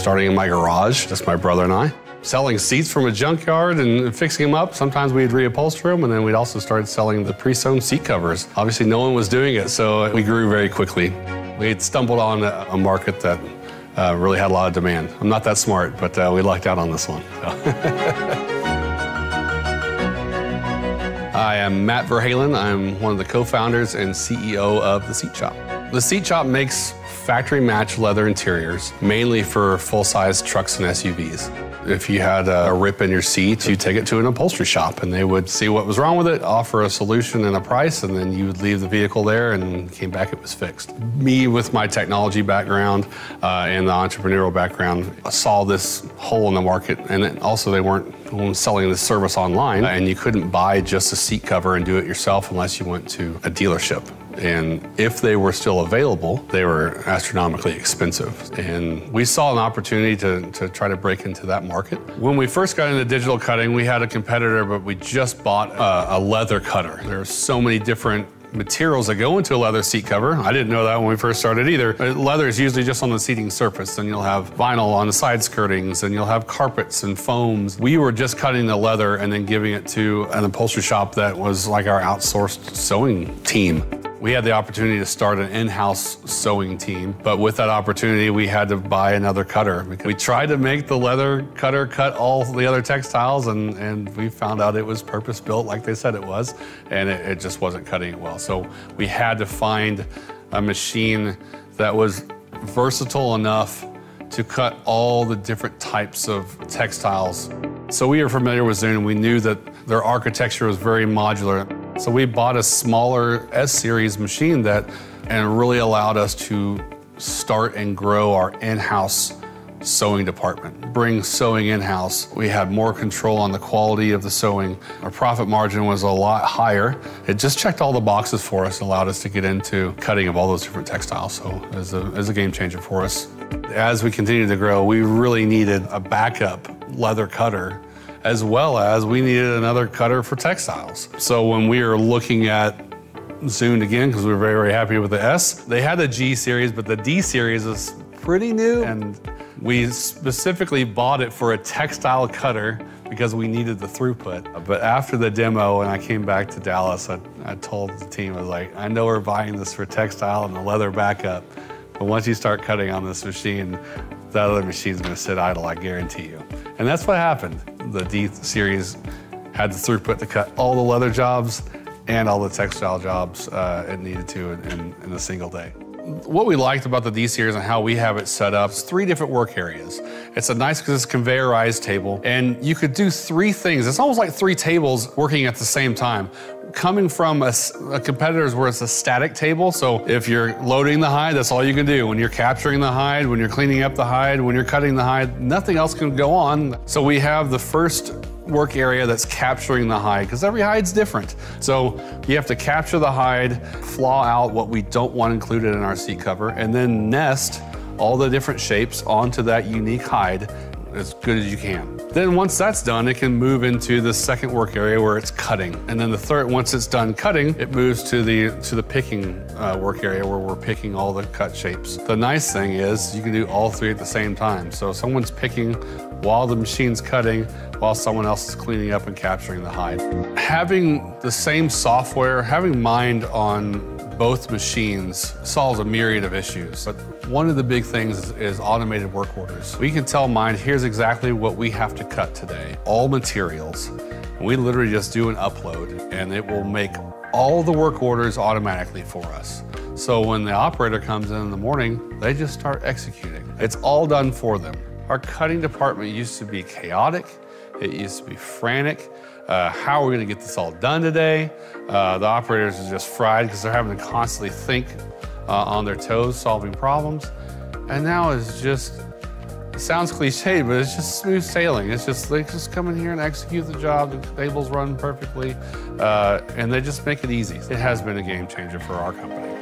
starting in my garage, just my brother and I. Selling seats from a junkyard and fixing them up. Sometimes we'd reupholster them, and then we'd also start selling the pre-sewn seat covers. Obviously, no one was doing it, so we grew very quickly. We had stumbled on a market that really had a lot of demand. I'm not that smart, but we lucked out on this one. So. I am Matt Verhalen. I'm one of the co-founders and CEO of the Seat Shop. The Seat Shop makes factory-matched leather interiors, mainly for full-size trucks and SUVs. If you had a rip in your seat, you'd take it to an upholstery shop and they would see what was wrong with it, offer a solution and a price, and then you would leave the vehicle there and came back, it was fixed. Me, with my technology background and the entrepreneurial background, saw this hole in the market, and then also they weren't selling this service online, and you couldn't buy just a seat cover and do it yourself unless you went to a dealership. And if they were still available, they were astronomically expensive. And we saw an opportunity to try to break into that market. When we first got into digital cutting, we had a competitor, but we just bought a leather cutter. There are so many different materials that go into a leather seat cover. I didn't know that when we first started either. Leather is usually just on the seating surface, and you'll have vinyl on the side skirtings, and you'll have carpets and foams. We were just cutting the leather and then giving it to an upholstery shop that was like our outsourced sewing team. We had the opportunity to start an in-house sewing team, but with that opportunity, we had to buy another cutter. We tried to make the leather cutter cut all the other textiles, and we found out it was purpose-built like they said it was, and it just wasn't cutting it well. So we had to find a machine that was versatile enough to cut all the different types of textiles. So we were familiar with Zund, and we knew that their architecture was very modular. So we bought a smaller S-series machine and really allowed us to start and grow our in-house sewing department. Bring sewing in-house. We had more control on the quality of the sewing. Our profit margin was a lot higher. It just checked all the boxes for us and allowed us to get into cutting of all those different textiles. So it was a game changer for us. As we continued to grow, we really needed a backup leather cutter, as well as we needed another cutter for textiles. So when we were looking at Zund again, because we were very, very happy with the S, they had the G series, but the D series is pretty new. And we specifically bought it for a textile cutter because we needed the throughput. But after the demo, and I came back to Dallas, I told the team, I was like, I know we're buying this for textile and the leather backup, but once you start cutting on this machine, that other machine's gonna sit idle, I guarantee you. And that's what happened. The D series had the throughput to cut all the leather jobs and all the textile jobs it needed to in a single day. What we liked about the D series and how we have it set up is 3 different work areas. It's a nice, because it's a conveyorized table, and you could do 3 things. It's almost like 3 tables working at the same time. Coming from a competitor's where it's a static table, so if you're loading the hide, that's all you can do. When you're capturing the hide, when you're cleaning up the hide, when you're cutting the hide, nothing else can go on. So we have the first work area that's capturing the hide, because every hide's different. So you have to capture the hide, flaw out what we don't want included in our seat cover, and then nest all the different shapes onto that unique hide as good as you can. Then once that's done, it can move into the second work area where it's cutting. And then the third, once it's done cutting, it moves to the picking work area where we're picking all the cut shapes. The nice thing is you can do all 3 at the same time. So someone's picking while the machine's cutting, while someone else is cleaning up and capturing the hide. Having the same software, having mind on both machines solves a myriad of issues. But one of the big things is automated work orders. We can tell Mind, here's exactly what we have to cut today, all materials. And we literally just do an upload, and it will make all the work orders automatically for us. So when the operator comes in the morning, they just start executing. It's all done for them. Our cutting department used to be chaotic. It used to be frantic. How are we gonna get this all done today? The operators are just fried because they're having to constantly think on their toes, solving problems. And now it's just, it sounds cliche, but it's just smooth sailing. It's just, they just come in here and execute the job. The tables run perfectly, and they just make it easy. It has been a game changer for our company.